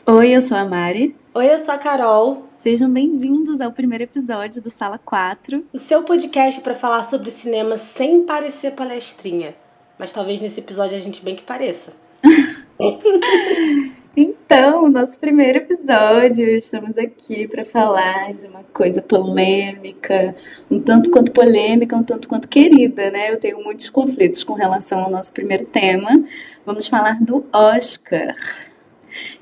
Oi, eu sou a Mari. Oi, eu sou a Carol, Sejam bem-vindos ao primeiro episódio do Sala 4. o seu podcast para falar sobre cinema sem parecer palestrinha. Mas talvez nesse episódio a gente bem que pareça. Então, nosso primeiro episódio, estamos aqui para falar de uma coisa polêmica, um tanto quanto polêmica, um tanto quanto querida, né? Eu tenho muitos conflitos com relação ao nosso primeiro tema. Vamos falar do Oscar.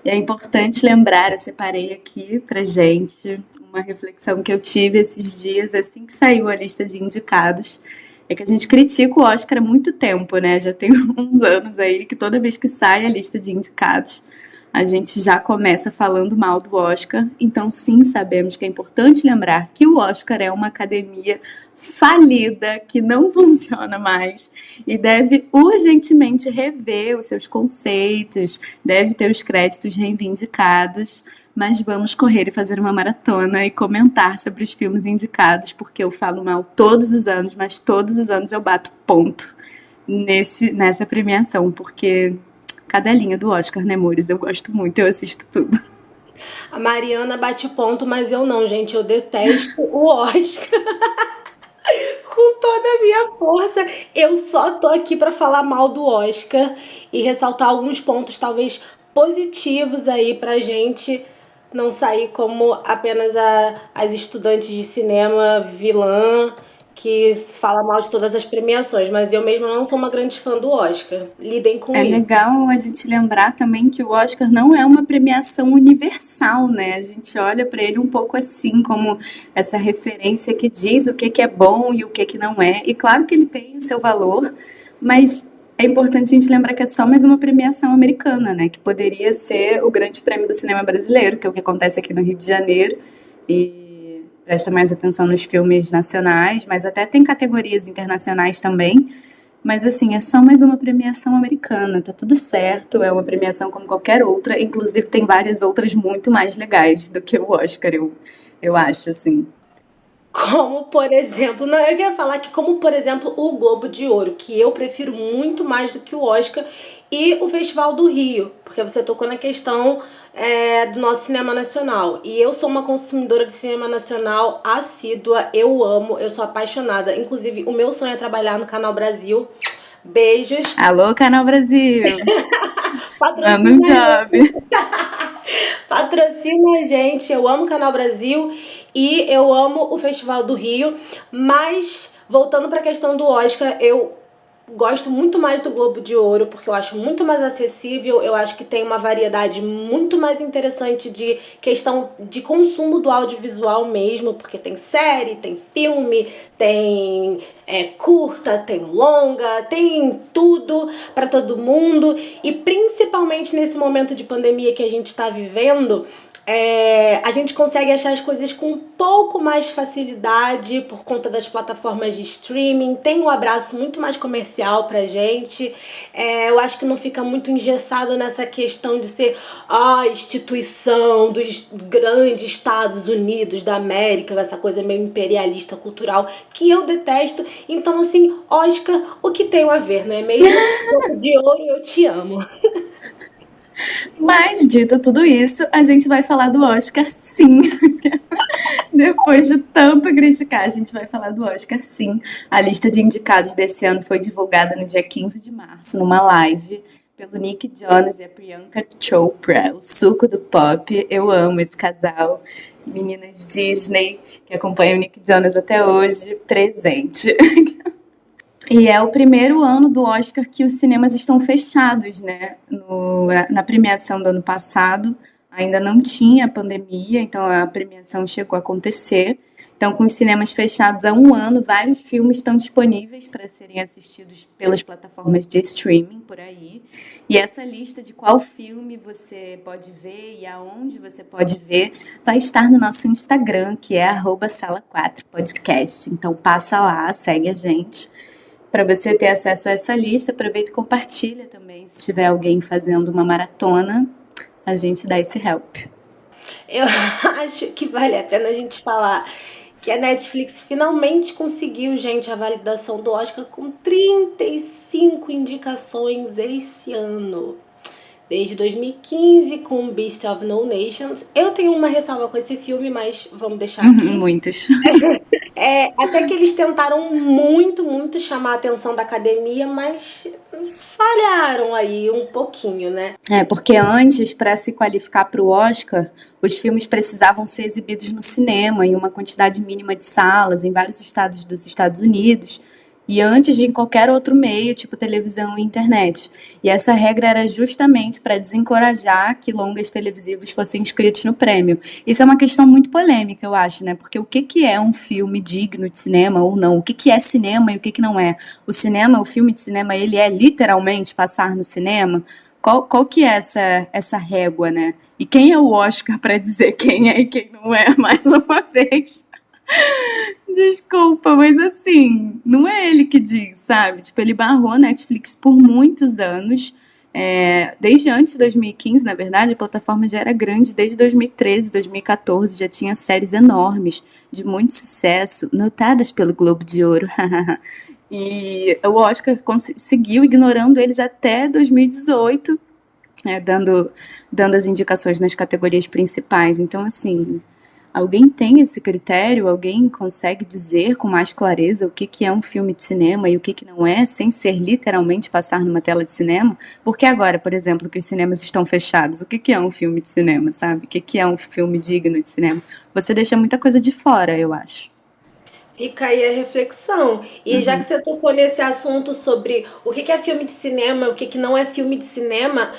E é importante lembrar, eu separei aqui pra gente uma reflexão que eu tive esses dias, assim que saiu a lista de indicados. É que a gente critica o Oscar há muito tempo, né? Já tem uns anos aí que toda vez que sai a lista de indicados, a gente já começa falando mal do Oscar. Então, sim, sabemos que é importante lembrar que o Oscar é uma academia falida, que não funciona mais e deve urgentemente rever os seus conceitos, deve ter os créditos reivindicados. Mas vamos correr e fazer uma maratona e comentar sobre os filmes indicados, porque eu falo mal todos os anos, mas todos os anos eu bato ponto nessa premiação, porque cadelinha do Oscar, né, amores? Eu gosto muito, eu assisto tudo. A Mariana bate ponto, mas eu não, gente. Eu detesto o Oscar com toda a minha força. Eu só tô aqui para falar mal do Oscar e ressaltar alguns pontos, talvez positivos aí pra gente não sair como apenas as estudantes de cinema vilã que fala mal de todas as premiações, mas eu mesma não sou uma grande fã do Oscar. Lidem com É isso. legal a gente lembrar também que o Oscar não é uma premiação universal, né? A gente olha para ele um pouco assim, como essa referência que diz o que que é bom e o que que não é. E claro que ele tem o seu valor, mas é importante a gente lembrar que é só mais uma premiação americana, né? Que poderia ser o Grande Prêmio do Cinema Brasileiro, que é o que acontece aqui no Rio de Janeiro. E presta mais atenção nos filmes nacionais, mas até tem categorias internacionais também. Mas assim, é só mais uma premiação americana, tá tudo certo, é uma premiação como qualquer outra, inclusive tem várias outras muito mais legais do que o Oscar, eu acho, assim. Como, por exemplo, não, eu queria falar que, como, por exemplo, o Globo de Ouro, que eu prefiro muito mais do que o Oscar, e o Festival do Rio, porque você tocou na questão do nosso cinema nacional. E eu sou uma consumidora de cinema nacional assídua, eu amo, eu sou apaixonada. Inclusive, o meu sonho é trabalhar no Canal Brasil. Beijos. Alô, Canal Brasil! Manda um Patrocina a gente. job! Patrocina a gente. Eu amo o Canal Brasil e eu amo o Festival do Rio. Mas, voltando para a questão do Oscar, eu gosto muito mais do Globo de Ouro, porque eu acho muito mais acessível, eu acho que tem uma variedade muito mais interessante de questão de consumo do audiovisual mesmo, porque tem série, tem filme, tem curta, tem longa, tem tudo para todo mundo, e principalmente nesse momento de pandemia que a gente está vivendo, a gente consegue achar as coisas com um pouco mais facilidade por conta das plataformas de streaming. Tem um abraço muito mais comercial pra gente. Eu acho que não fica muito engessado nessa questão de ser a instituição dos grandes Estados Unidos da América, essa coisa meio imperialista cultural que eu detesto. Então, assim, Oscar, o que tem a ver, não é mesmo? De ouro, eu te amo. Mas, dito tudo isso, a gente vai falar do Oscar sim. Depois de tanto criticar, a gente vai falar do Oscar sim. A lista de indicados desse ano foi divulgada no dia 15 de março, numa live, pelo Nick Jonas e a Priyanka Chopra, o suco do pop. Eu amo esse casal. Meninas Disney, que acompanham o Nick Jonas até hoje, presente. E é o primeiro ano do Oscar que os cinemas estão fechados, né? Na premiação do ano passado ainda não tinha pandemia, então a premiação chegou a acontecer. Então, com os cinemas fechados há um ano, vários filmes estão disponíveis para serem assistidos pelas plataformas de streaming por aí. E essa lista de qual filme você pode ver e aonde você pode ver vai estar no nosso Instagram, que é @sala4podcast. Então, passa lá, segue a gente para você ter acesso a essa lista. Aproveita e compartilha também. Se tiver alguém fazendo uma maratona, a gente dá esse help. Eu acho que vale a pena a gente falar que a Netflix finalmente conseguiu, gente, a validação do Oscar com 35 indicações esse ano. desde 2015 com Beast of No Nations. Eu tenho uma ressalva com esse filme, mas vamos deixar aqui. Muitas. Até que eles tentaram muito chamar a atenção da academia, mas falharam aí um pouquinho, né? Porque antes, para se qualificar para o Oscar, os filmes precisavam ser exibidos no cinema, em uma quantidade mínima de salas, em vários estados dos Estados Unidos, e antes de em qualquer outro meio, tipo televisão e internet. E essa regra era justamente para desencorajar que longas televisivos fossem inscritos no prêmio. Isso é uma questão muito polêmica, eu acho, né? Porque o que é um filme digno de cinema ou não? O que é cinema e o que não é? O filme de cinema, ele é literalmente passar no cinema? Qual que é essa régua, né? E quem é o Oscar para dizer quem é e quem não é, mais uma vez? Desculpa, mas assim, não é ele que diz, sabe? Tipo, ele barrou a Netflix por muitos anos, desde antes de 2015, na verdade, a plataforma já era grande, desde 2013, 2014, já tinha séries enormes, de muito sucesso, notadas pelo Globo de Ouro. E o Oscar seguiu ignorando eles até 2018, dando as indicações nas categorias principais. Então, assim, alguém tem esse critério? Alguém consegue dizer com mais clareza o que é um filme de cinema e o que não é, sem ser literalmente passar numa tela de cinema? Porque agora, por exemplo, que os cinemas estão fechados, o que é um filme de cinema, sabe? O que é um filme digno de cinema? Você deixa muita coisa de fora, eu acho. Fica aí a reflexão. E já que você tocou nesse assunto sobre o que é filme de cinema, o que não é filme de cinema,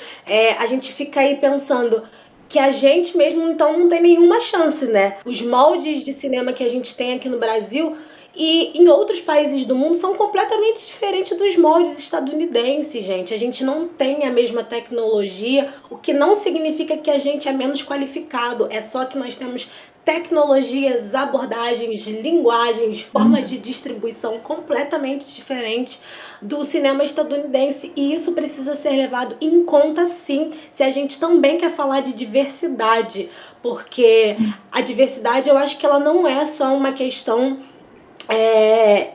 a gente fica aí pensando que a gente mesmo, então, não tem nenhuma chance, né? Os moldes de cinema que a gente tem aqui no Brasil e em outros países do mundo são completamente diferentes dos moldes estadunidenses, gente. A gente não tem a mesma tecnologia, o que não significa que a gente é menos qualificado. É só que nós temos tecnologias, abordagens, linguagens, formas de distribuição completamente diferentes do cinema estadunidense, e isso precisa ser levado em conta, sim, se a gente também quer falar de diversidade, porque a diversidade, eu acho que ela não é só uma questão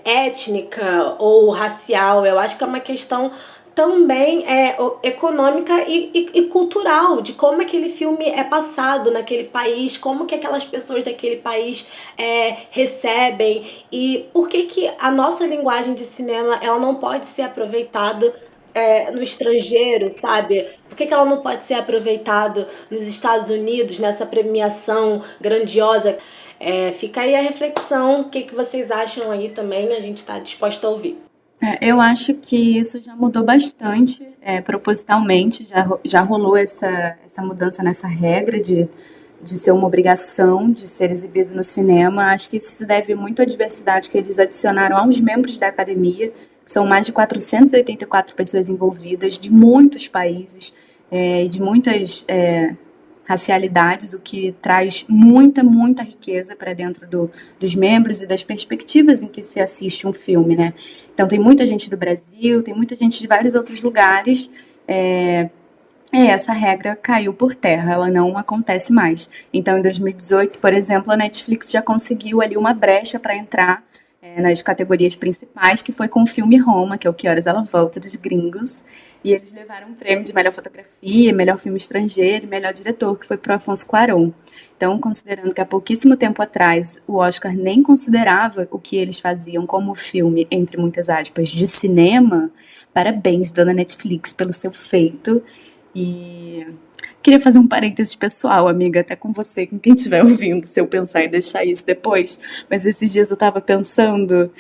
étnica ou racial, eu acho que é uma questão também econômica e cultural, de como aquele filme é passado naquele país, como que aquelas pessoas daquele país recebem, e por que a nossa linguagem de cinema ela não pode ser aproveitada no estrangeiro, sabe? Por que ela não pode ser aproveitada nos Estados Unidos, nessa premiação grandiosa? Fica aí a reflexão, o que vocês acham aí também, a gente está disposto a ouvir. Eu acho que isso já mudou bastante, propositalmente, já rolou essa mudança nessa regra de ser uma obrigação de ser exibido no cinema. Acho que isso se deve muito à diversidade que eles adicionaram aos membros da academia, que são mais de 484 pessoas envolvidas, de muitos países e de muitas racialidades, o que traz muita riqueza para dentro dos membros e das perspectivas em que se assiste um filme, né? Então tem muita gente do Brasil, tem muita gente de vários outros lugares, essa regra caiu por terra, ela não acontece mais. Então em 2018, por exemplo, a Netflix já conseguiu ali uma brecha para entrar nas categorias principais, que foi com o filme Roma, que é o Que Horas Ela Volta, dos gringos, e eles levaram um prêmio de melhor fotografia, melhor filme estrangeiro e melhor diretor, que foi pro Afonso Cuarón. Então, considerando que há pouquíssimo tempo atrás o Oscar nem considerava o que eles faziam como filme, entre muitas aspas, de cinema, parabéns, dona Netflix, pelo seu feito. E queria fazer um parênteses pessoal, amiga, até com você, com quem estiver ouvindo, se eu pensar em deixar isso depois, mas esses dias eu tava pensando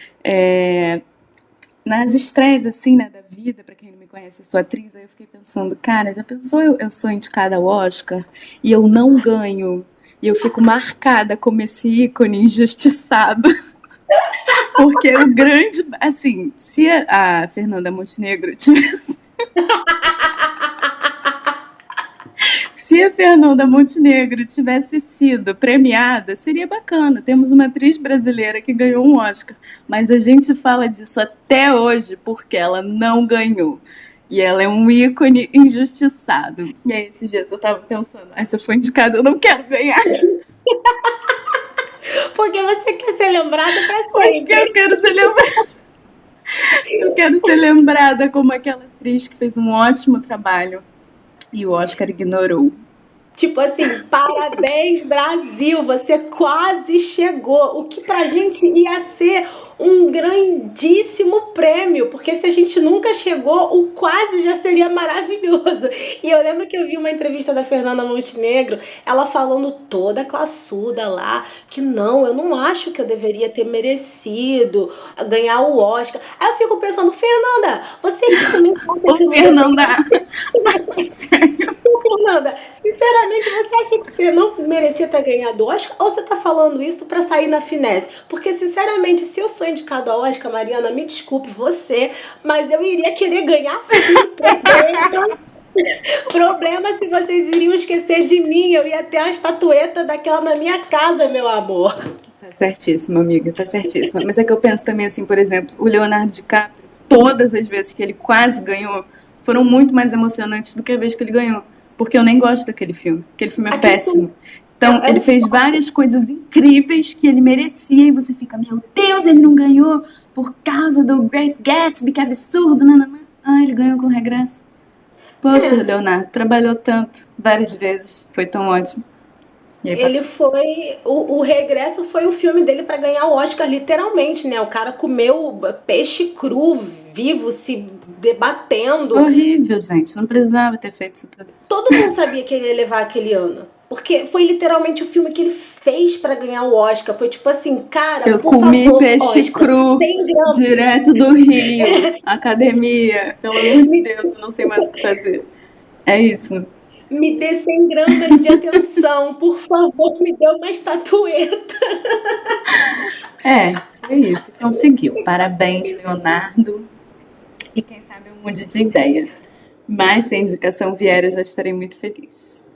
nas estreias, assim, né, da vida, pra quem não me conhece, eu sou atriz, aí eu fiquei pensando, cara, já pensou eu sou indicada ao Oscar e eu não ganho, e eu fico marcada como esse ícone injustiçado, porque o grande, assim, se a Fernanda Montenegro tivesse... Se a Fernanda Montenegro tivesse sido premiada, seria bacana. Temos uma atriz brasileira que ganhou um Oscar, mas a gente fala disso até hoje porque ela não ganhou. E ela é um ícone injustiçado. E aí, esses dias eu tava pensando, se eu for indicada, eu não quero ganhar. Porque você quer ser lembrada pra sempre. Porque eu quero ser lembrada. Eu quero ser lembrada como aquela atriz que fez um ótimo trabalho E o Oscar ignorou. Tipo assim, parabéns, Brasil, você quase chegou. O que pra gente ia ser um grandíssimo prêmio, porque se a gente nunca chegou, o quase já seria maravilhoso. E eu lembro que eu vi uma entrevista da Fernanda Montenegro, ela falando toda classuda lá, que não, eu não acho que eu deveria ter merecido ganhar o Oscar. Aí eu fico pensando, Fernanda, você realmente acha Ô, que não Fernanda! Fernanda, sinceramente, você acha que você não merecia ter ganhado o Oscar ou você tá falando isso pra sair na finesse? Porque, sinceramente, se eu sou indicada ao Oscar, Mariana, me desculpe você, mas eu iria querer ganhar sim. Problema se vocês iriam esquecer de mim, eu ia ter uma estatueta daquela na minha casa, meu amor. Tá certíssima, amiga, tá certíssima. Mas é que eu penso também assim, por exemplo, o Leonardo DiCaprio, todas as vezes que ele quase ganhou, foram muito mais emocionantes do que a vez que ele ganhou. Porque eu nem gosto daquele filme. Aquele filme é Aquele filme péssimo. Então, é ele um fez várias coisas incríveis que ele merecia e você fica, meu Deus, ele não ganhou por causa do Great Gatsby, que absurdo, nananã. Ah, ele ganhou com regresso. Poxa, é. Leonardo, trabalhou tanto, várias vezes, foi tão ótimo. E aí Ele passou. foi. O Regresso foi o filme dele pra ganhar o Oscar, literalmente, né? O cara comeu peixe cru, vivo, se debatendo. Horrível, gente, não precisava ter feito isso tudo. Todo mundo sabia que ele ia levar aquele ano. Porque foi literalmente o filme que ele fez pra ganhar o Oscar. Foi tipo assim, cara, Eu por comi favor, peixe Oscar, cru 100 gramas. direto do Rio, academia. Pelo amor de Me, Deus, eu não sei mais o que fazer. É isso. me dê 100 gramas de atenção. Por favor, me dê uma estatueta. É, foi isso. Conseguiu. Parabéns, Leonardo. E quem sabe eu mude de ideia. Mas se a indicação vier, eu já estarei muito feliz.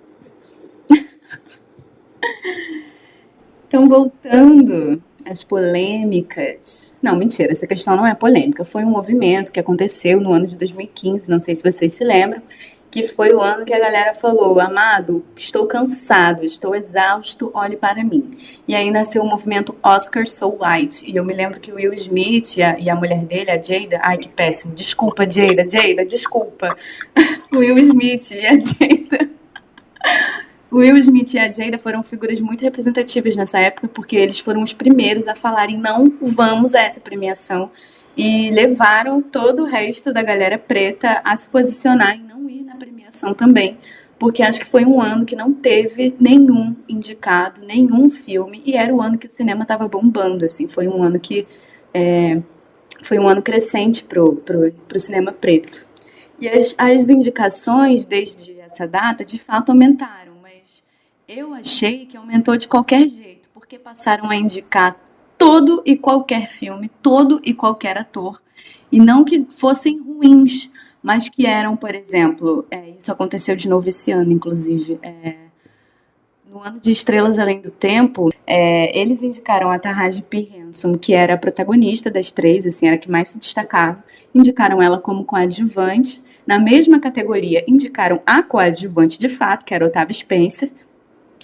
Então, voltando às polêmicas. Não, mentira, essa questão não é polêmica. Foi um movimento que aconteceu no ano de 2015, não sei se vocês se lembram, que foi o ano que a galera falou: Amado, estou cansado, estou exausto, olhe para mim. E aí nasceu o movimento Oscar So White. E eu me lembro que o Will Smith e a mulher dele, a Jada, ai que péssimo, desculpa, Jada, desculpa. O Will Smith e a Jada. O Will Smith e a Jada foram figuras muito representativas nessa época, porque eles foram os primeiros a falarem não vamos a essa premiação e levaram todo o resto da galera preta a se posicionar em não ir na premiação também, porque acho que foi um ano que não teve nenhum indicado, nenhum filme, e era o ano que o cinema estava bombando, assim, foi um ano que foi um ano crescente pro cinema preto. E as indicações desde essa data, de fato, aumentaram, mas eu achei que aumentou de qualquer jeito, porque passaram a indicar todo e qualquer filme, todo e qualquer ator, e não que fossem ruins, mas que eram, por exemplo, isso aconteceu de novo esse ano, inclusive, no ano de Estrelas Além do Tempo, eles indicaram a Taraji P. Henson, que era a protagonista das três, assim, era a que mais se destacava. Indicaram ela como coadjuvante. Na mesma categoria, indicaram a coadjuvante de fato, que era a Octavia Spencer,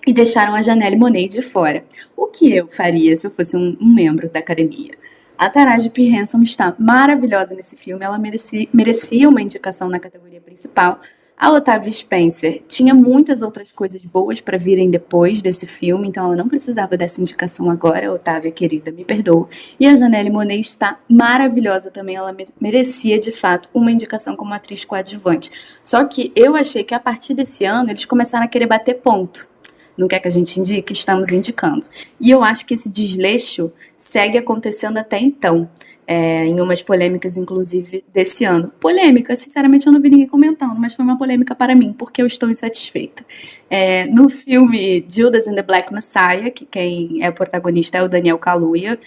e deixaram a Janelle Monáe de fora. O que eu faria se eu fosse um membro da academia? A Taraji P. Henson está maravilhosa nesse filme, ela merecia uma indicação na categoria principal. A Octavia Spencer tinha muitas outras coisas boas para virem depois desse filme, então ela não precisava dessa indicação agora. Octavia, querida, me perdoa. E a Janelle Monáe está maravilhosa também, ela merecia de fato uma indicação como atriz coadjuvante. Só que eu achei que a partir desse ano eles começaram a querer bater ponto. Não quer que a gente indique? Estamos indicando. E eu acho que esse desleixo segue acontecendo até então. Em umas polêmicas, inclusive, desse ano. Polêmica, sinceramente, eu não vi ninguém comentando, mas foi uma polêmica para mim, porque eu estou insatisfeita. No filme Judas and the Black Messiah, que quem é o protagonista é o Daniel Kaluuya,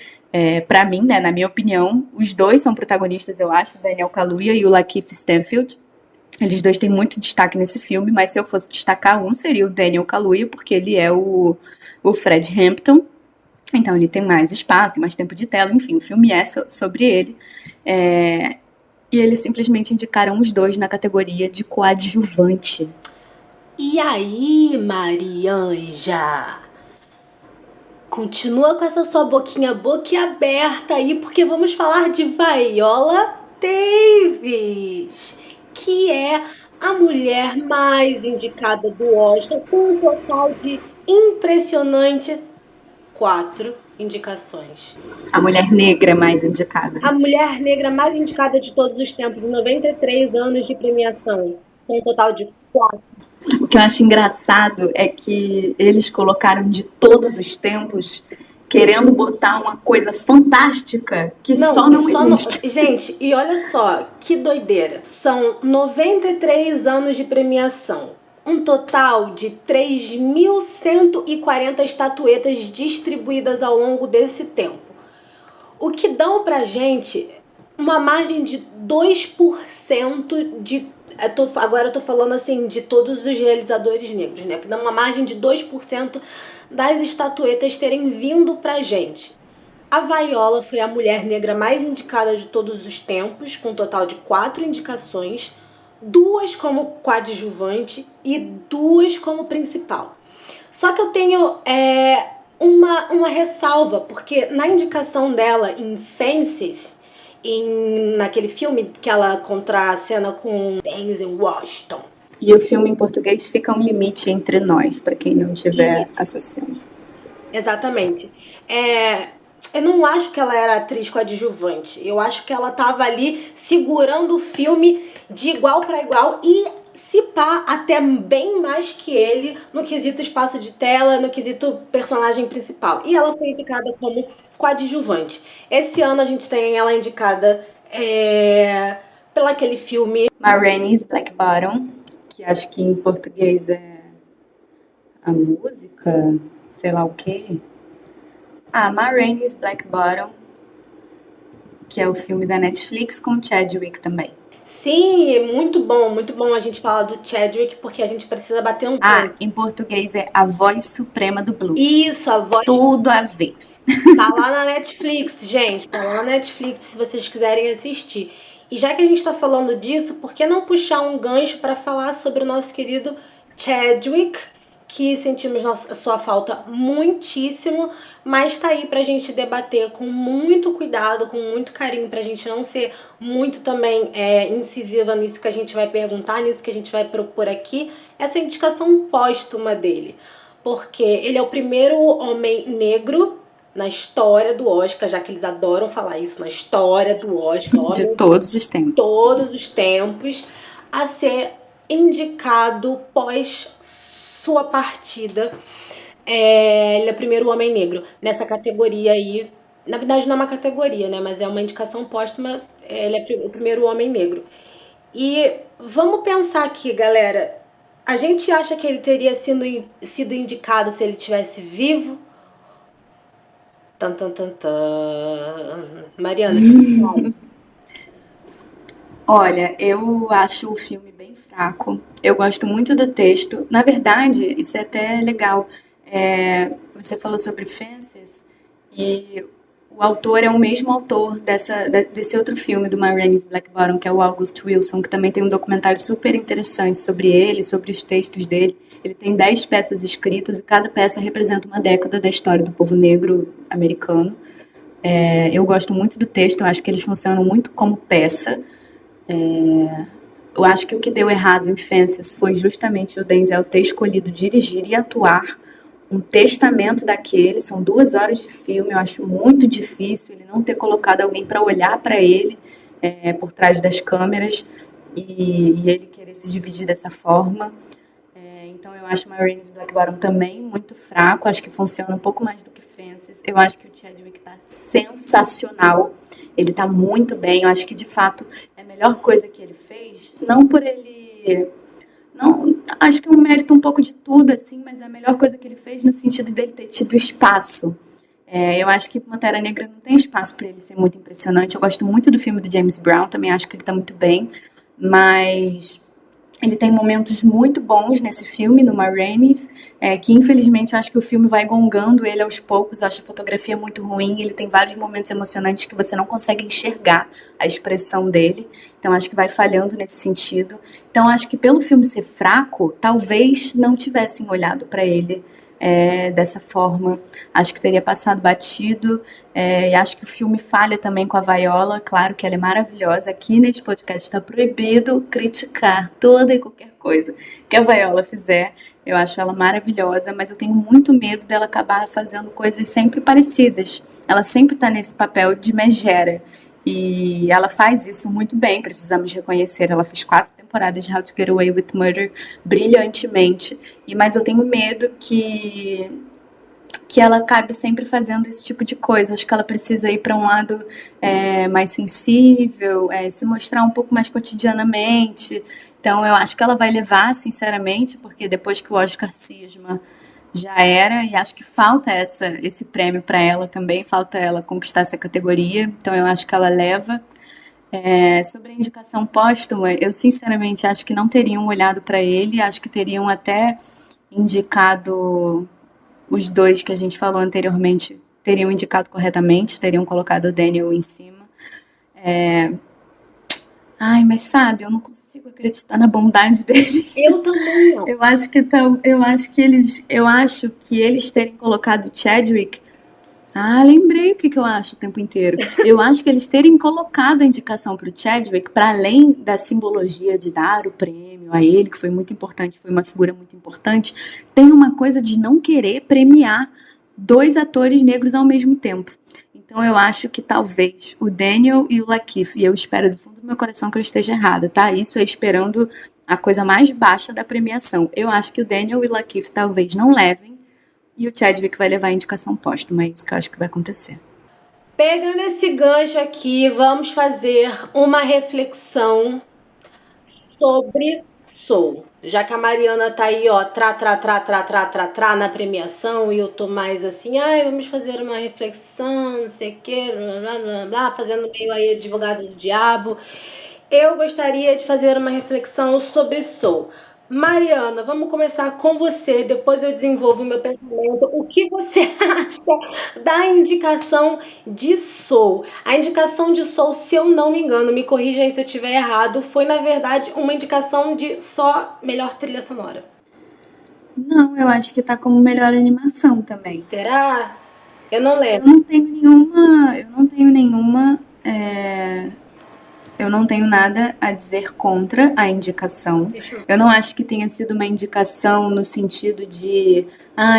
para mim, né, na minha opinião, os dois são protagonistas, eu acho, o Daniel Kaluuya e o Lakeith Stanfield. Eles dois têm muito destaque nesse filme, mas se eu fosse destacar um, seria o Daniel Kaluuya, porque ele é o Fred Hampton. Então ele tem mais espaço, tem mais tempo de tela, enfim, o filme é sobre ele. E eles simplesmente indicaram os dois na categoria de coadjuvante. E aí, Marianja? Continua com essa sua boquinha boquiaberta aí, porque vamos falar de Viola Davis, que é a mulher mais indicada do Oscar, com um total de impressionante 4 indicações. A mulher negra mais indicada. A mulher negra mais indicada de todos os tempos, em 93 anos de premiação, com um total de 4. O que eu acho engraçado é que eles colocaram de todos os tempos, querendo botar uma coisa fantástica que só não existe. Gente, e olha só, que doideira. São 93 anos de premiação. Um total de 3.140 estatuetas distribuídas ao longo desse tempo. O que dão pra gente uma margem de 2% de... Agora eu tô falando assim de todos os realizadores negros, né? Que dá uma margem de 2% das estatuetas terem vindo pra gente. A Viola foi a mulher negra mais indicada de todos os tempos, com um total de 4 indicações, 2 como coadjuvante e 2 como principal. Só que eu tenho uma ressalva, porque na indicação dela em Fences, naquele filme que ela contracena com Denzel Washington. E o filme em português fica um limite entre nós, para quem não estiver associando. Exatamente. Eu não acho que ela era atriz coadjuvante. Eu acho que ela estava ali segurando o filme de igual para igual e, se pá, até bem mais que ele no quesito espaço de tela, no quesito personagem principal. E ela foi indicada como coadjuvante. Esse ano a gente tem ela indicada pelo aquele filme Ma Rainey's Black Bottom, que acho que em português é a música, sei lá o quê. Ma Rainey's Black Bottom, que é o filme da Netflix com Chadwick também. Sim, muito bom a gente falar do Chadwick, porque a gente precisa bater um ponto. Em português é A Voz Suprema do Blues. Isso, a voz. Tudo a ver. Tá lá na Netflix, gente. Tá lá na Netflix se vocês quiserem assistir. E já que a gente tá falando disso, por que não puxar um gancho para falar sobre o nosso querido Chadwick, que sentimos a sua falta muitíssimo, mas tá aí pra gente debater com muito cuidado, com muito carinho, pra gente não ser muito também incisiva nisso que a gente vai perguntar, nisso que a gente vai propor aqui, essa indicação póstuma dele. Porque ele é o primeiro homem negro na história do Oscar, já que eles adoram falar isso, na história do Oscar. De todos os tempos. Todos os tempos, a ser indicado pós sua partida. Ele é o primeiro homem negro nessa categoria aí. Na verdade não é uma categoria, né? Mas é uma indicação póstuma. Ele é o primeiro homem negro. E vamos pensar aqui, galera. A gente acha que ele teria sido indicado se ele estivesse vivo? Tan, tan, tan, tan. Mariana, Olha, eu acho o filme bem fraco. Eu gosto muito do texto. Na verdade, isso é até legal. Você falou sobre Fences e o autor é o mesmo autor desse outro filme do Ma Rainey's Black Bottom, que é o August Wilson, que também tem um documentário super interessante sobre ele, sobre os textos dele. Ele tem 10 peças escritas e cada peça representa uma década da história do povo negro americano. Eu gosto muito do texto, eu acho que eles funcionam muito como peça. Eu acho que o que deu errado em Fences foi justamente o Denzel ter escolhido dirigir e atuar um testamento daquele. São 2 horas de filme, eu acho muito difícil ele não ter colocado alguém para olhar para ele por trás das câmeras e ele querer se dividir dessa forma. Então eu acho Ma Rainey's Black Bottom também muito fraco, acho que funciona um pouco mais do que Fences. Eu acho que o Chadwick tá sensacional, ele tá muito bem, eu acho que de fato é a melhor coisa que ele fez, não por ele... Não, acho que é um mérito um pouco de tudo, assim, mas é a melhor coisa que ele fez no sentido dele ter tido espaço. Eu acho que Pantera Negra não tem espaço para ele ser muito impressionante. Eu gosto muito do filme do James Brown, também acho que ele tá muito bem, mas ele tem momentos muito bons nesse filme, no Ma Rainey's, que infelizmente eu acho que o filme vai gongando ele aos poucos. Eu acho a fotografia muito ruim, ele tem vários momentos emocionantes que você não consegue enxergar a expressão dele, então acho que vai falhando nesse sentido. Então acho que pelo filme ser fraco, talvez não tivessem olhado para ele dessa forma. Acho que teria passado batido, e acho que o filme falha também com a Viola. Claro que ela é maravilhosa. Aqui neste podcast está proibido criticar toda e qualquer coisa que a Viola fizer. Eu acho ela maravilhosa, mas eu tenho muito medo dela acabar fazendo coisas sempre parecidas. Ela sempre está nesse papel de megera. E ela faz isso muito bem, precisamos reconhecer. Ela fez 4 temporadas de How to Get Away with Murder brilhantemente. Mas eu tenho medo que ela acabe sempre fazendo esse tipo de coisa. Acho que ela precisa ir para um lado mais sensível, se mostrar um pouco mais cotidianamente. Então eu acho que ela vai levar, sinceramente, porque depois que o Oscar cisma já era, e acho que falta esse prêmio para ela também, falta ela conquistar essa categoria, então eu acho que ela leva. Sobre a indicação póstuma, eu sinceramente acho que não teriam olhado para ele, acho que teriam até indicado os dois que a gente falou anteriormente, teriam indicado corretamente, teriam colocado o Daniel em cima. Ai, mas sabe, eu não consigo acreditar na bondade deles. Eu também não. Eu acho que eles terem colocado o Chadwick. Lembrei o que eu acho o tempo inteiro. Eu acho que eles terem colocado a indicação para o Chadwick, para além da simbologia de dar o prêmio a ele, que foi muito importante, foi uma figura muito importante, tem uma coisa de não querer premiar 2 atores negros ao mesmo tempo. Então eu acho que talvez o Daniel e o Lakeith, e eu espero do fundo do meu coração que eu esteja errada, tá? Isso é esperando a coisa mais baixa da premiação. Eu acho que o Daniel e o Lakeith talvez não levem, e o Chadwick vai levar a indicação póstuma. É isso que eu acho que vai acontecer. Pegando esse gancho aqui, vamos fazer uma reflexão sobre Soul. Já que a Mariana tá aí, ó, na premiação, e eu tô mais assim, vamos fazer uma reflexão, não sei o que, blá, blá, blá, fazendo meio aí advogado do diabo. Eu gostaria de fazer uma reflexão sobre Soul. Mariana, vamos começar com você, depois eu desenvolvo o meu pensamento. O que você acha da indicação de Soul? A indicação de Soul, se eu não me engano, me corrija aí se eu estiver errado, foi na verdade uma indicação de só melhor trilha sonora. Não, eu acho que tá como melhor animação também. Será? Eu não lembro. Eu não tenho nada a dizer contra a indicação. Eu não acho que tenha sido uma indicação no sentido de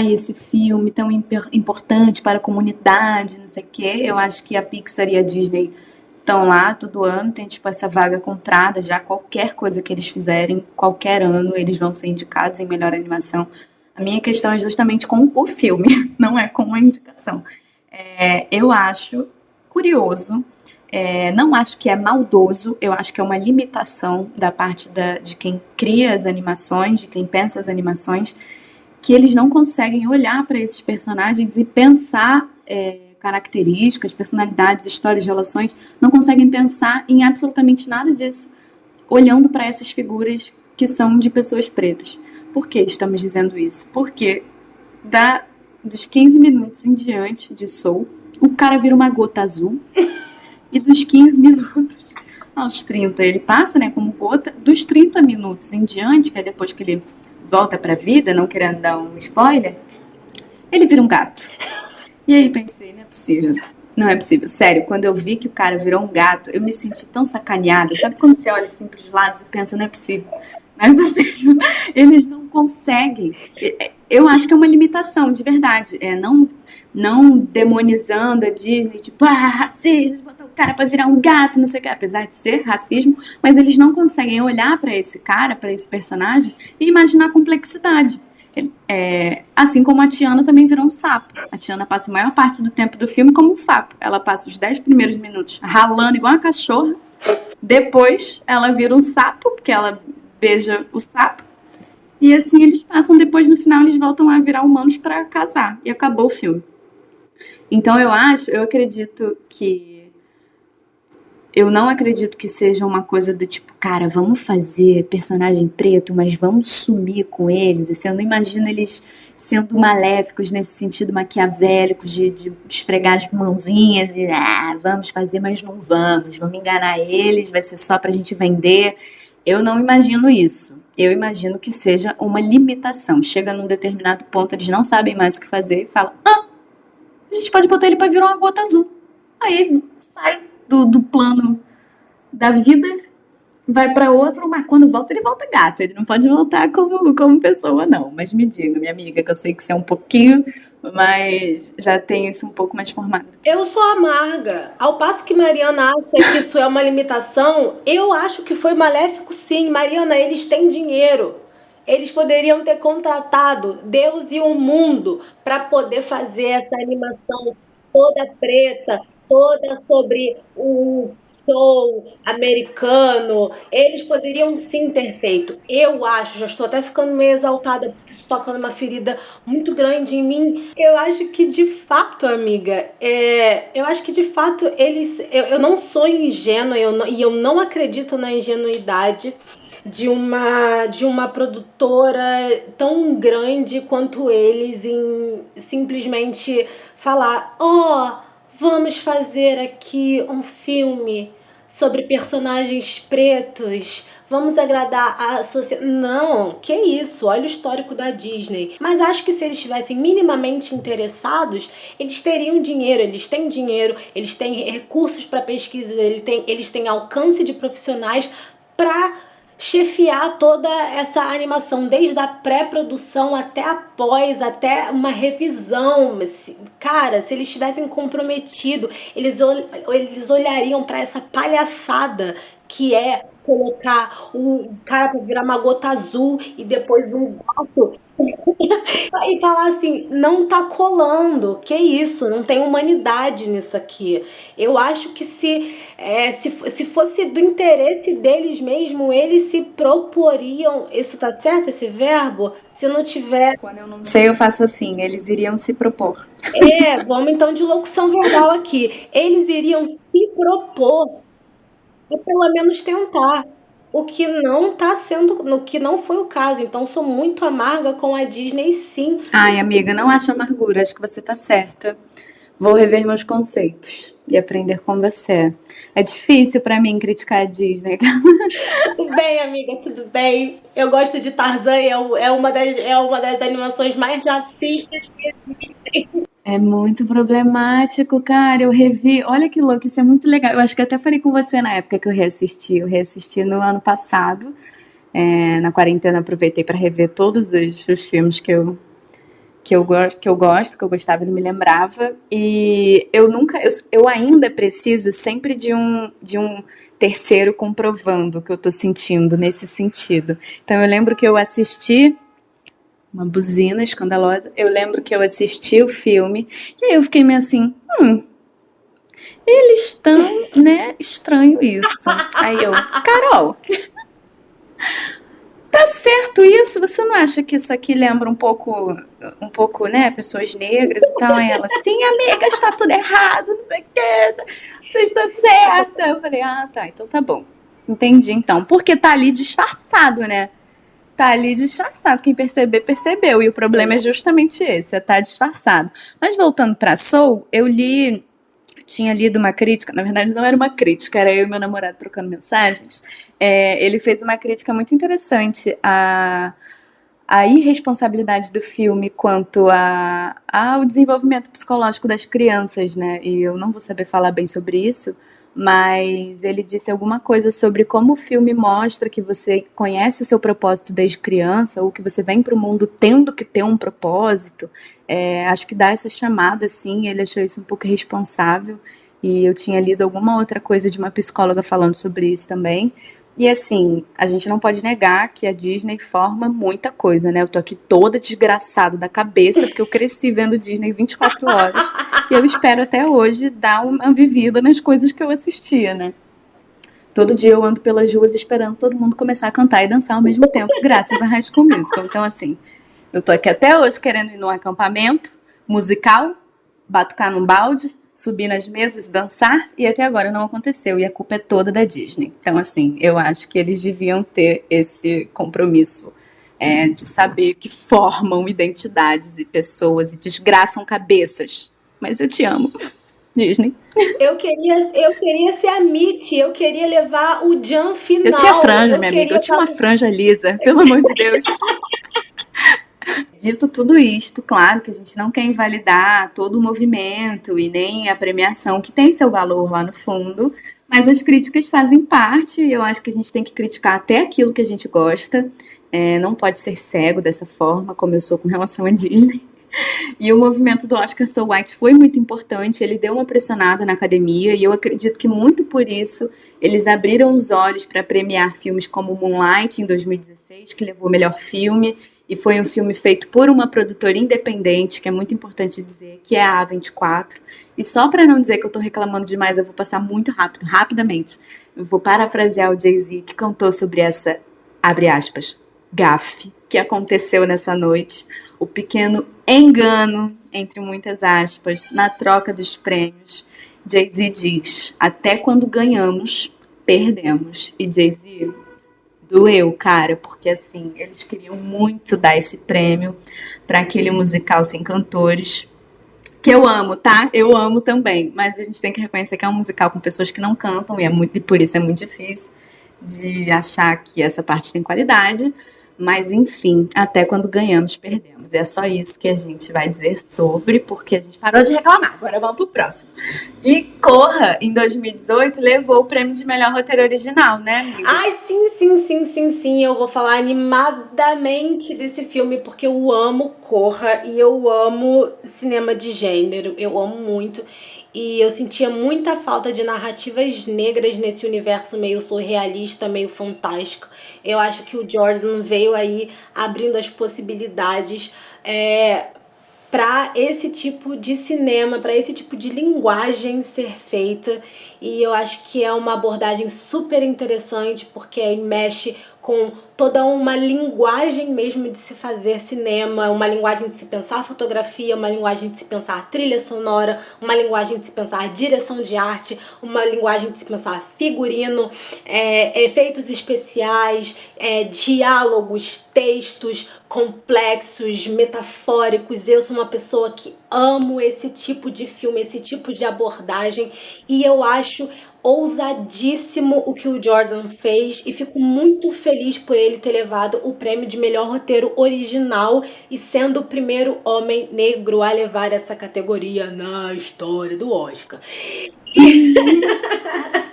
esse filme tão importante para a comunidade, não sei o quê. Eu acho que a Pixar e a Disney estão lá todo ano, tem tipo essa vaga comprada já, qualquer coisa que eles fizerem, qualquer ano eles vão ser indicados em melhor animação. A minha questão é justamente com o filme, não é com a indicação. Eu acho curioso, não acho que é maldoso, eu acho que é uma limitação da parte de quem cria as animações, de quem pensa as animações, que eles não conseguem olhar para esses personagens e pensar características, personalidades, histórias, relações, não conseguem pensar em absolutamente nada disso, olhando para essas figuras que são de pessoas pretas. Por que estamos dizendo isso? Porque dos 15 minutos em diante de Soul, o cara vira uma gota azul, e dos 15 minutos aos 30 ele passa, como gota, dos 30 minutos em diante, que é depois que ele volta pra vida, não querendo dar um spoiler, ele vira um gato. E aí pensei, não é possível, sério, quando eu vi que o cara virou um gato, eu me senti tão sacaneada, sabe quando você olha assim pros lados e pensa, não é possível, eles não conseguem. Eu acho que é uma limitação, de verdade, não demonizando a Disney, tipo, racismo, botou o cara pra virar um gato, não sei o que, apesar de ser racismo, mas eles não conseguem olhar pra esse cara, pra esse personagem e imaginar a complexidade. Assim como a Tiana também virou um sapo. A Tiana passa a maior parte do tempo do filme como um sapo. Ela passa os 10 primeiros minutos ralando igual uma cachorra, depois ela vira um sapo, porque ela beija o sapo, e assim eles passam, depois no final eles voltam a virar humanos pra casar, e acabou o filme. Então eu acredito que eu não acredito que seja uma coisa do tipo, cara, vamos fazer personagem preto, mas vamos sumir com eles, assim, eu não imagino eles sendo maléficos nesse sentido, maquiavélicos, de esfregar as mãozinhas e vamos fazer, mas não vamos enganar eles, vai ser só pra gente vender. Eu não imagino isso. Eu imagino que seja uma limitação. Chega num determinado ponto, eles não sabem mais o que fazer e falam: a gente pode botar ele pra virar uma gota azul. Aí ele sai do plano da vida, vai pra outro, mas quando volta, ele volta gato. Ele não pode voltar como pessoa, não. Mas me diga, minha amiga, que eu sei que você é um pouquinho, mas já tem isso um pouco mais formado. Eu sou amarga. Ao passo que Mariana acha que isso é uma limitação, eu acho que foi maléfico sim. Mariana, eles têm dinheiro. Eles poderiam ter contratado Deus e o mundo para poder fazer essa animação toda preta, toda sobre o show americano. Eles poderiam sim ter feito. Eu acho, já estou até ficando meio exaltada, porque isso toca numa ferida muito grande em mim. Eu acho que de fato, amiga, eu acho que de fato eles. Eu não sou ingênua e eu não acredito na ingenuidade de uma produtora tão grande quanto eles em simplesmente falar: vamos fazer aqui um filme sobre personagens pretos, vamos agradar a sociedade. Não, que isso, olha o histórico da Disney. Mas acho que se eles estivessem minimamente interessados, eles teriam dinheiro, eles têm recursos para pesquisa, eles têm alcance de profissionais para chefiar toda essa animação, desde a pré-produção até a pós, até uma revisão. Cara, se eles tivessem comprometido, eles olhariam para essa palhaçada que é colocar o cara para virar uma gota azul e depois um gato e falar assim: não tá colando, que isso, não tem humanidade nisso aqui. Eu acho que se fosse do interesse deles mesmo, eles se proporiam. Isso tá certo, esse verbo? Se não tiver. Quando eu não sei, eu faço assim: eles iriam se propor. Vamos então de locução verbal aqui. Eles iriam se propor, ou pelo menos tentar. O que não tá sendo, no que não foi o caso. Então sou muito amarga com a Disney, sim. Ai, amiga, não acho amargura, acho que você tá certa. Vou rever meus conceitos e aprender com você. É difícil pra mim criticar a Disney. Tudo bem, amiga, tudo bem. Eu gosto de Tarzan, é uma das animações mais racistas que existem. É muito problemático, cara. Eu revi. Olha que louco, isso é muito legal. Eu acho que eu até falei com você na época que eu reassisti. Eu reassisti no ano passado. Na quarentena, aproveitei para rever todos os filmes que eu gostava e não me lembrava. E eu ainda preciso sempre de um terceiro comprovando o que eu tô sentindo nesse sentido. Então eu lembro que eu assisti uma buzina escandalosa. Eu lembro que eu assisti o filme e aí eu fiquei meio assim, eles estão, né? Estranho isso. Aí eu, Carol, tá certo isso? Você não acha que isso aqui lembra um pouco, né? Pessoas negras e tal? Aí ela, sim, amiga, está tudo errado, não sei o que. Você está certa. Eu falei, tá, então tá bom. Entendi, então. Porque tá ali disfarçado, né? Tá ali disfarçado. Quem perceber, percebeu. E o problema é justamente esse, tá disfarçado. Mas voltando pra Soul, tinha lido uma crítica, na verdade não era uma crítica, era eu e meu namorado trocando mensagens. Ele fez uma crítica muito interessante à irresponsabilidade do filme quanto ao desenvolvimento psicológico das crianças, né? E eu não vou saber falar bem sobre isso, mas ele disse alguma coisa sobre como o filme mostra que você conhece o seu propósito desde criança, ou que você vem para o mundo tendo que ter um propósito. Acho que dá essa chamada, assim, ele achou isso um pouco irresponsável, e eu tinha lido alguma outra coisa de uma psicóloga falando sobre isso também. E assim, a gente não pode negar que a Disney forma muita coisa, né? Eu tô aqui toda desgraçada da cabeça, porque eu cresci vendo Disney 24 horas, e eu espero até hoje dar uma vivida nas coisas que eu assistia, né? Todo dia eu ando pelas ruas esperando todo mundo começar a cantar e dançar ao mesmo tempo, graças a High School Musical. Então assim, eu tô aqui até hoje querendo ir num acampamento musical, batucar num balde, subir nas mesas e dançar, e até agora não aconteceu, e a culpa é toda da Disney. Então, assim, eu acho que eles deviam ter esse compromisso de saber que formam identidades e pessoas e desgraçam cabeças. Mas eu te amo. Disney. Eu queria ser a Mitty, eu queria levar o Jan final. Eu tinha franja, minha amiga. Eu tinha uma franja lisa, pelo amor de Deus. Dito tudo isto, claro que a gente não quer invalidar todo o movimento e nem a premiação que tem seu valor lá no fundo, mas as críticas fazem parte e eu acho que a gente tem que criticar até aquilo que a gente gosta. Não pode ser cego dessa forma, como eu sou com relação à Disney. E o movimento do Oscar So White foi muito importante, ele deu uma pressionada na academia e eu acredito que muito por isso eles abriram os olhos para premiar filmes como Moonlight em 2016, que levou o melhor filme, e foi um filme feito por uma produtora independente, que é muito importante dizer, que é a A24. E só para não dizer que eu tô reclamando demais, eu vou passar muito rápido, rapidamente. Eu vou parafrasear o Jay-Z, que cantou sobre essa, abre aspas, gafe que aconteceu nessa noite, o pequeno engano, entre muitas aspas, na troca dos prêmios. Jay-Z diz, até quando ganhamos, perdemos. E Jay-Z, doeu, cara, porque assim, eles queriam muito dar esse prêmio para aquele musical sem cantores, que eu amo, tá? Eu amo também, mas a gente tem que reconhecer que é um musical com pessoas que não cantam e por isso é muito difícil de achar que essa parte tem qualidade. Mas, enfim, até quando ganhamos, perdemos. E é só isso que a gente vai dizer sobre, porque a gente parou de reclamar. Agora vamos pro próximo. E Corra, em 2018, levou o prêmio de melhor roteiro original, né, amiga? Ai, sim. Eu vou falar animadamente desse filme, porque eu amo Corra e eu amo cinema de gênero. Eu amo muito. E eu sentia muita falta de narrativas negras nesse universo meio surrealista, meio fantástico. Eu acho que o Jordan veio aí abrindo as possibilidades para esse tipo de cinema, para esse tipo de linguagem ser feita. E eu acho que é uma abordagem super interessante, porque aí mexe com toda uma linguagem mesmo de se fazer cinema, uma linguagem de se pensar fotografia, uma linguagem de se pensar trilha sonora, uma linguagem de se pensar direção de arte, uma linguagem de se pensar figurino, efeitos especiais, diálogos, textos complexos, metafóricos. Eu sou uma pessoa que amo esse tipo de filme, esse tipo de abordagem, e eu acho ousadíssimo o que o Jordan fez e fico muito feliz por ele ter levado o prêmio de melhor roteiro original e sendo o primeiro homem negro a levar essa categoria na história do Oscar.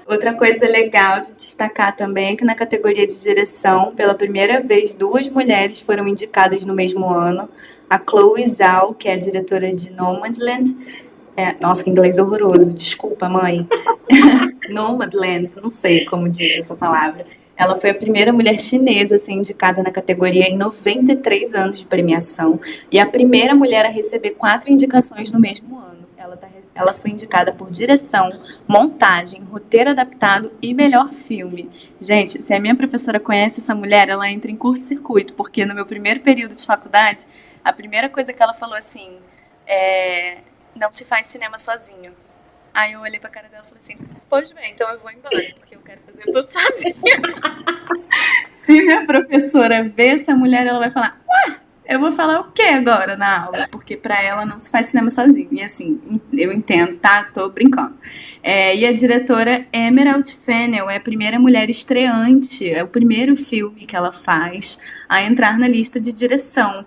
Outra coisa legal de destacar também é que na categoria de direção, pela primeira vez, 2 mulheres foram indicadas no mesmo ano. A Chloe Zhao, que é a diretora de Nomadland. Nossa, que inglês horroroso, desculpa, mãe. Nomadland, não sei como diz essa palavra. Ela foi a primeira mulher chinesa a ser indicada na categoria em 93 anos de premiação e a primeira mulher a receber 4 indicações no mesmo ano. Ela foi indicada por direção, montagem, roteiro adaptado e melhor filme. Gente, se a minha professora conhece essa mulher, ela entra em curto-circuito, porque no meu primeiro período de faculdade, a primeira coisa que ela falou assim, não se faz cinema sozinho. Aí eu olhei pra cara dela e falei assim, pois bem, então eu vou embora, porque eu quero fazer tudo sozinha. Se minha professora ver essa mulher, ela vai falar, ué, eu vou falar o que agora na aula? Porque pra ela não se faz cinema sozinho. E assim, eu entendo, tá? Tô brincando. E a diretora Emerald Fennell é a primeira mulher estreante, é o primeiro filme que ela faz a entrar na lista de direção.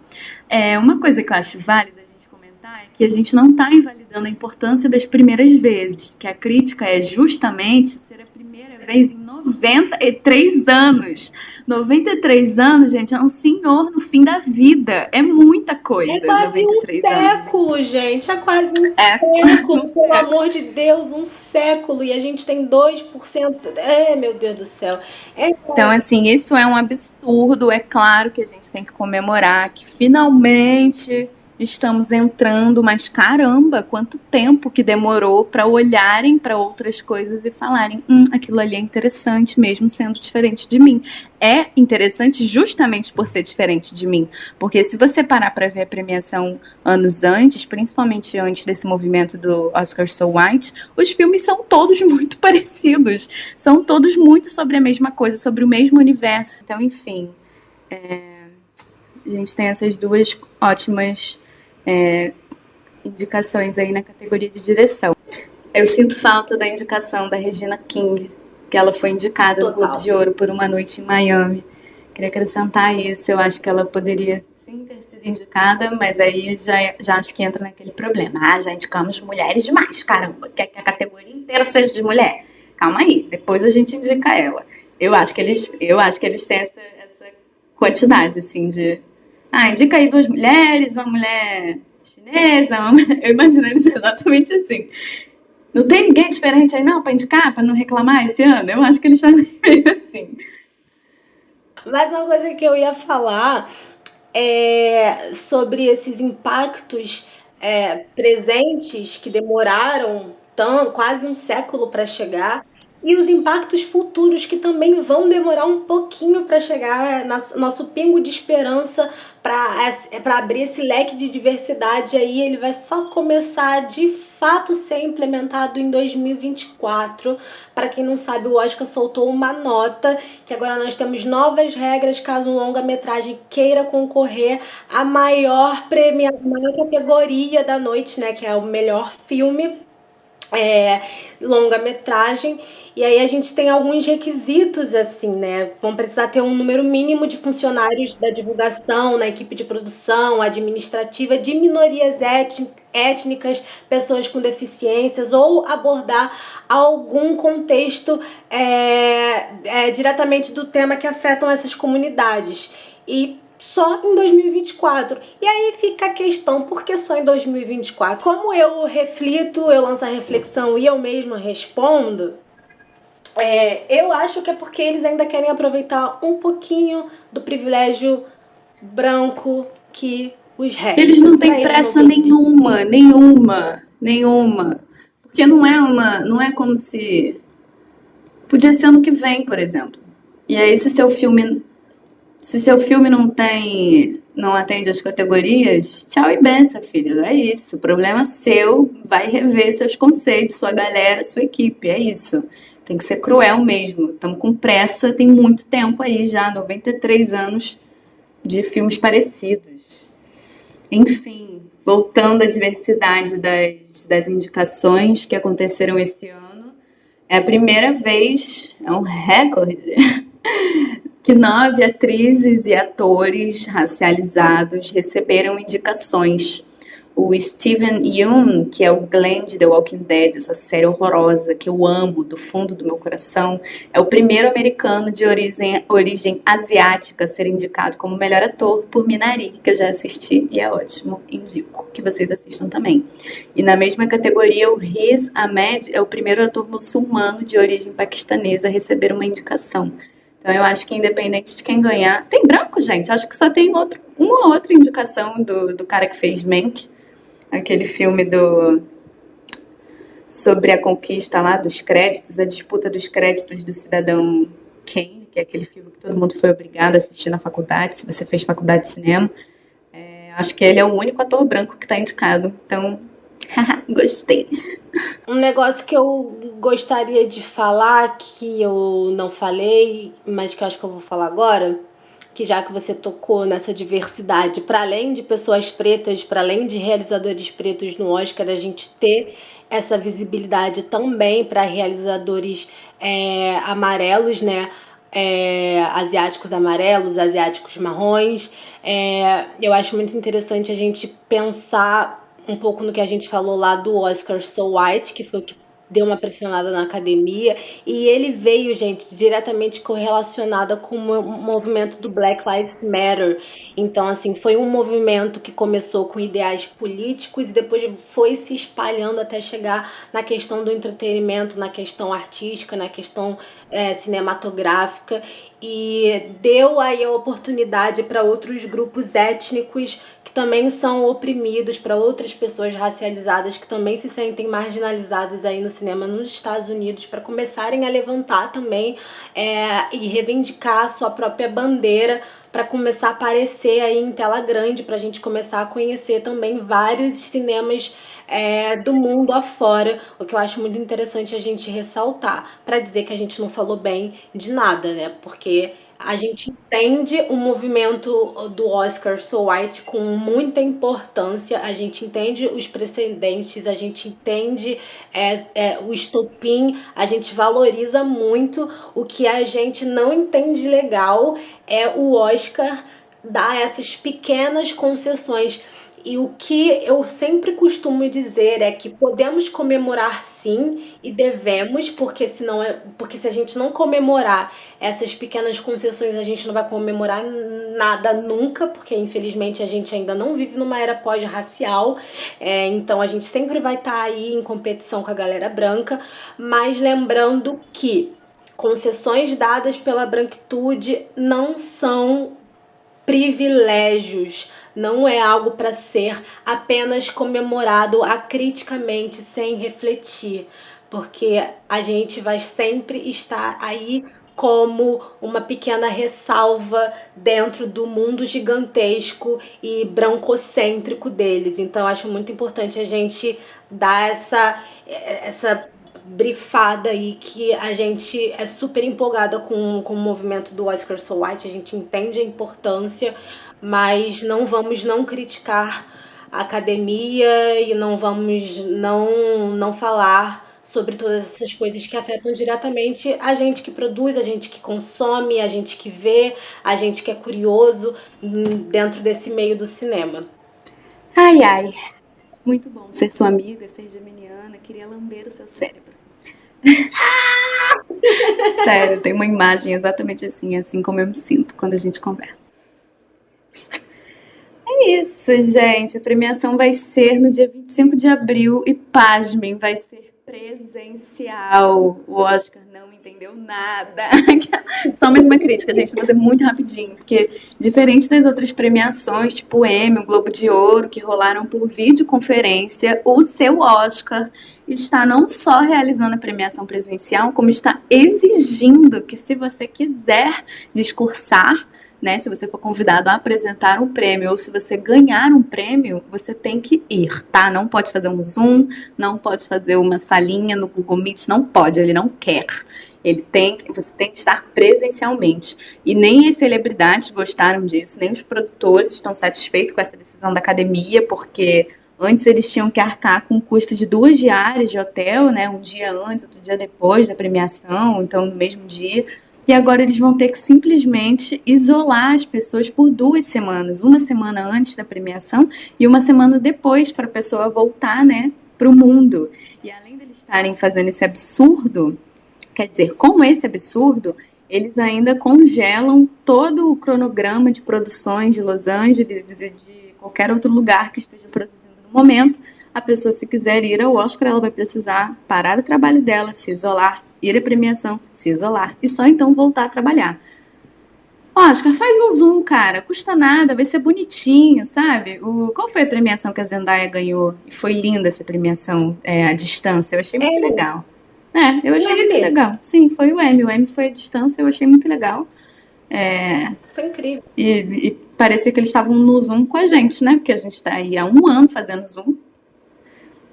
Uma coisa que eu acho válida a gente comentar é que a gente não tá invalidando a importância das primeiras vezes, que a crítica é justamente ser a primeira vez em 93 anos. 93 anos, gente, é um senhor no fim da vida. É muita coisa. É quase 93 um século, anos. Gente. É quase um século. Pelo amor de Deus, um século. E a gente tem 2%. Meu Deus do céu. Então, assim, isso é um absurdo. É claro que a gente tem que comemorar que finalmente estamos entrando, mas caramba, quanto tempo que demorou para olharem para outras coisas e falarem, aquilo ali é interessante mesmo sendo diferente de mim. É interessante justamente por ser diferente de mim, porque se você parar para ver a premiação anos antes, principalmente antes desse movimento do Oscar So White, os filmes são todos muito parecidos, são todos muito sobre a mesma coisa, sobre o mesmo universo. Então, enfim, a gente tem essas 2 ótimas indicações aí na categoria de direção. Eu sinto falta da indicação da Regina King, que ela foi indicada no Globo Total. de Ouro por Uma Noite em Miami. Queria acrescentar isso, eu acho que ela poderia sim ter sido indicada, mas aí já acho que entra naquele problema. Ah, já indicamos mulheres demais, caramba, quer que a categoria inteira seja de mulher. Calma aí, depois a gente indica ela. Eu acho que eles têm essa quantidade, assim, de. Ah, indica aí duas mulheres, uma mulher chinesa, uma mulher. Eu imagino eles exatamente assim. Não tem ninguém diferente aí não pra indicar, pra não reclamar esse ano? Eu acho que eles fazem meio assim. Mas uma coisa que eu ia falar sobre esses impactos presentes que demoraram quase um século para chegar e os impactos futuros que também vão demorar um pouquinho para chegar, nosso pingo de esperança para abrir esse leque de diversidade aí, ele vai só começar de fato ser implementado em 2024. Para quem não sabe, o Oscar soltou uma nota que agora nós temos novas regras caso um longa-metragem queira concorrer a maior categoria da noite, né, que é o melhor filme, longa-metragem. E aí a gente tem alguns requisitos, assim, né? Vão precisar ter um número mínimo de funcionários da divulgação, na equipe de produção, administrativa, de minorias étnicas, pessoas com deficiências, ou abordar algum contexto diretamente do tema que afetam essas comunidades. E só em 2024. E aí fica a questão, por que só em 2024? Como eu reflito, eu lanço a reflexão e eu mesma respondo, eu acho que é porque eles ainda querem aproveitar um pouquinho do privilégio branco que os Eles resta. não Pra têm eles não pressa tem sentido. nenhuma. Porque não é como se podia ser ano que vem, por exemplo. E aí se seu filme não atende as categorias, tchau e benção, filho. É isso. O problema é seu, vai rever seus conceitos, sua galera, sua equipe. É isso. Tem que ser cruel mesmo. Estamos com pressa, tem muito tempo aí já, 93 anos de filmes parecidos. Enfim, voltando à diversidade das indicações que aconteceram esse ano, é a primeira vez, é um recorde, que 9 atrizes e atores racializados receberam indicações. O Steven Yeun, que é o Glenn de The Walking Dead, essa série horrorosa que eu amo do fundo do meu coração, é o primeiro americano de origem asiática a ser indicado como melhor ator por Minari, que eu já assisti e é ótimo, indico que vocês assistam também. E na mesma categoria, o Riz Ahmed é o primeiro ator muçulmano de origem paquistanesa a receber uma indicação. Então eu acho que independente de quem ganhar... Tem branco, gente? Acho que só tem uma outra indicação do cara que fez Mank, aquele filme sobre a conquista lá dos créditos, a disputa dos créditos do Cidadão Kane, que é aquele filme que todo mundo foi obrigado a assistir na faculdade, se você fez faculdade de cinema. Acho que ele é o único ator branco que está indicado. Então, gostei. Um negócio que eu gostaria de falar, que eu não falei, mas que eu acho que eu vou falar agora, que já que você tocou nessa diversidade, para além de pessoas pretas, para além de realizadores pretos no Oscar, a gente ter essa visibilidade também para realizadores amarelos, né? Asiáticos amarelos, asiáticos marrons. Eu acho muito interessante a gente pensar um pouco no que a gente falou lá do Oscar So White, que foi o que deu uma pressionada na academia, e ele veio, gente, diretamente correlacionada com o movimento do Black Lives Matter. Então, assim, foi um movimento que começou com ideais políticos e depois foi se espalhando até chegar na questão do entretenimento, na questão artística, na questão cinematográfica, e deu aí a oportunidade para outros grupos étnicos que também são oprimidos, para outras pessoas racializadas que também se sentem marginalizadas aí no cinema nos Estados Unidos, para começarem a levantar também e reivindicar a sua própria bandeira, para começar a aparecer aí em tela grande, para a gente começar a conhecer também vários cinemas do mundo afora, o que eu acho muito interessante a gente ressaltar, para dizer que a gente não falou bem de nada, né? Porque A gente entende o movimento do Oscar So White com muita importância, a gente entende os precedentes, a gente entende o estopim, a gente valoriza muito. O que a gente não entende legal é o Oscar dar essas pequenas concessões. E o que eu sempre costumo dizer é que podemos comemorar sim e devemos, porque porque se a gente não comemorar essas pequenas concessões, a gente não vai comemorar nada nunca, porque infelizmente a gente ainda não vive numa era pós-racial, então a gente sempre vai estar aí em competição com a galera branca, mas lembrando que concessões dadas pela branquitude não são privilégios, não é algo para ser apenas comemorado acriticamente, sem refletir, porque a gente vai sempre estar aí como uma pequena ressalva dentro do mundo gigantesco e brancocêntrico deles. Então, acho muito importante a gente dar essa brifada aí, que a gente é super empolgada com o movimento do Oscar So White, a gente entende a importância, mas não vamos não criticar a academia e não vamos não falar sobre todas essas coisas que afetam diretamente a gente que produz, a gente que consome, a gente que vê, a gente que é curioso dentro desse meio do cinema. Ai, ai. Muito bom ser sua amiga, ser geminiana. Queria lamber o seu cérebro. Sério, tem uma imagem exatamente assim como eu me sinto quando a gente conversa. É isso, gente. A premiação vai ser no dia 25 de abril e, pasmem, vai ser presencial. O Oscar não entendeu nada. Só mais uma crítica, gente, vou fazer muito rapidinho, porque diferente das outras premiações, tipo o Emmy, o Globo de Ouro, que rolaram por videoconferência, o seu Oscar está não só realizando a premiação presencial, como está exigindo que, se você quiser discursar, né, se você for convidado a apresentar um prêmio ou se você ganhar um prêmio, você tem que ir, tá? Não pode fazer um Zoom, não pode fazer uma salinha no Google Meet, não pode, ele não quer. Você tem que estar presencialmente. E nem as celebridades gostaram disso, nem os produtores estão satisfeitos com essa decisão da academia, porque antes eles tinham que arcar com o custo de 2 diárias de hotel, né? Um dia antes, outro dia depois da premiação, então no mesmo dia. E agora eles vão ter que simplesmente isolar as pessoas por 2 semanas. Uma semana antes da premiação e uma semana depois, para a pessoa voltar, né, para o mundo. E além deles estarem fazendo esse absurdo, quer dizer, com esse absurdo, eles ainda congelam todo o cronograma de produções de Los Angeles, de qualquer outro lugar que esteja produzindo no momento. A pessoa, se quiser ir ao Oscar, ela vai precisar parar o trabalho dela, se isolar, ir à premiação, se isolar e só então voltar a trabalhar. Oscar, faz um Zoom, cara, custa nada, vai ser bonitinho, sabe? Qual foi a premiação que a Zendaya ganhou? E foi linda essa premiação à distância, eu achei muito legal. Eu achei muito legal. Sim, foi o Emmy foi à distância, eu achei muito legal. Foi incrível. E parecia que eles estavam no Zoom com a gente, né? Porque a gente tá aí há 1 ano fazendo Zoom.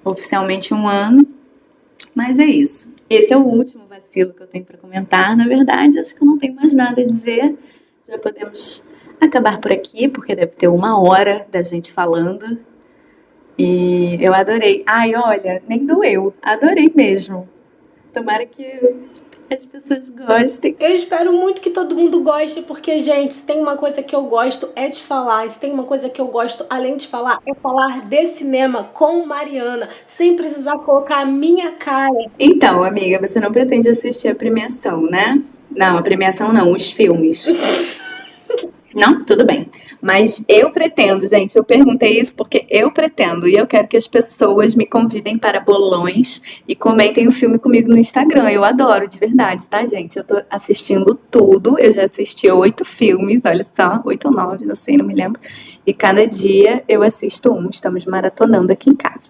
Oficialmente 1 ano. Mas é isso. Esse é o último vacilo que eu tenho para comentar. Na verdade, acho que eu não tenho mais nada a dizer. Já podemos acabar por aqui, porque deve ter 1 hora da gente falando. E eu adorei. Ai, olha, nem doeu. Adorei mesmo. Tomara que as pessoas gostem. Eu espero muito que todo mundo goste, porque, gente, se tem uma coisa que eu gosto é de falar. Se tem uma coisa que eu gosto, além de falar, é falar de cinema com Mariana, sem precisar colocar a minha cara. Então, amiga, você não pretende assistir a premiação, né? Não, a premiação não, os filmes. Não? Tudo bem. Mas eu pretendo, gente, eu perguntei isso porque eu pretendo e eu quero que as pessoas me convidem para bolões e comentem o filme comigo no Instagram. Eu adoro, de verdade, tá, gente? Eu tô assistindo tudo, eu já assisti 8 filmes, olha só, 8 ou 9, não sei, não me lembro. E cada dia eu assisto um, estamos maratonando aqui em casa.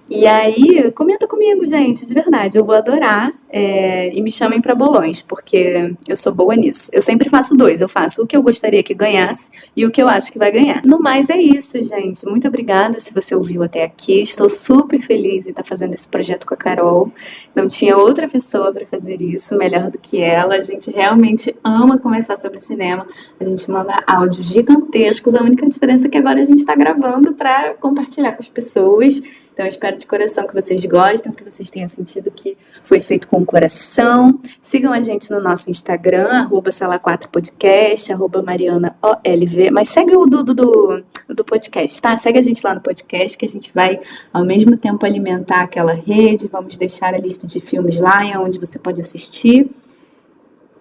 E aí, comenta comigo, gente, de verdade, eu vou adorar. E me chamem pra bolões, porque eu sou boa nisso. Eu sempre faço dois, eu faço o que eu gostaria que ganhasse e o que eu acho que vai ganhar. No mais é isso, gente. Muito obrigada se você ouviu até aqui. Estou super feliz em estar fazendo esse projeto com a Carol. Não tinha outra pessoa para fazer isso melhor do que ela. A gente realmente ama conversar sobre cinema. A gente manda áudios gigantescos. A única diferença é que agora a gente está gravando para compartilhar com as pessoas. Então, eu espero de coração que vocês gostem, que vocês tenham sentido que foi feito com o coração. Sigam a gente no nosso Instagram, @sala4podcast, @marianaolv. Mas segue o do podcast, tá? Segue a gente lá no podcast, que a gente vai, ao mesmo tempo, alimentar aquela rede. Vamos deixar a lista de filmes lá, onde você pode assistir.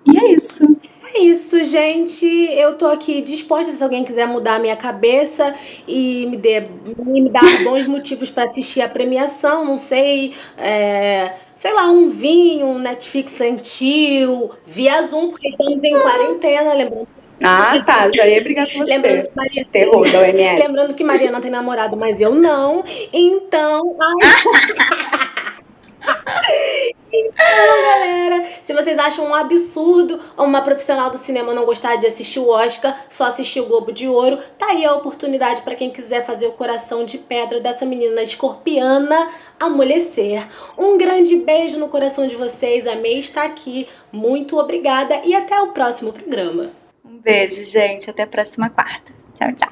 E é isso. É isso, gente. Eu tô aqui disposta, se alguém quiser mudar a minha cabeça e me dar bons motivos para assistir a premiação, não sei, sei lá, um vinho, um Netflix antigo, via Zoom, porque estamos em quarentena, lembrando. Ah, tá. Já ia brigar com você. Lembrando que Mariana, Terror da OMS. lembrando que Mariana tem namorado, mas eu não. Então, então, galera, se vocês acham um absurdo uma profissional do cinema não gostar de assistir o Oscar, só assistir o Globo de Ouro, tá aí a oportunidade para quem quiser fazer o coração de pedra dessa menina escorpiana amolecer. Um grande beijo no coração de vocês, amei estar aqui, muito obrigada e até o próximo programa. Um beijo, gente. Até a próxima quarta. Tchau, tchau.